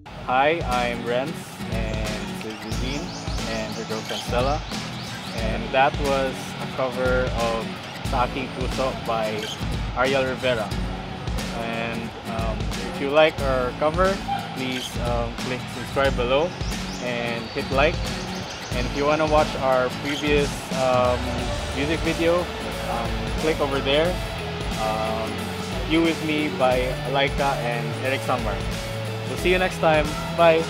Hi, I'm Renz, and this is Eugene, and her girlfriend Stella. And that was a cover of Sa Aking Puso by Ariel Rivera. And if you like our cover, please click subscribe below and hit like. And if you want to watch our previous music video, click over there. Um, You With Me by Alaika and Eric Samar. We'll see you next time. Bye.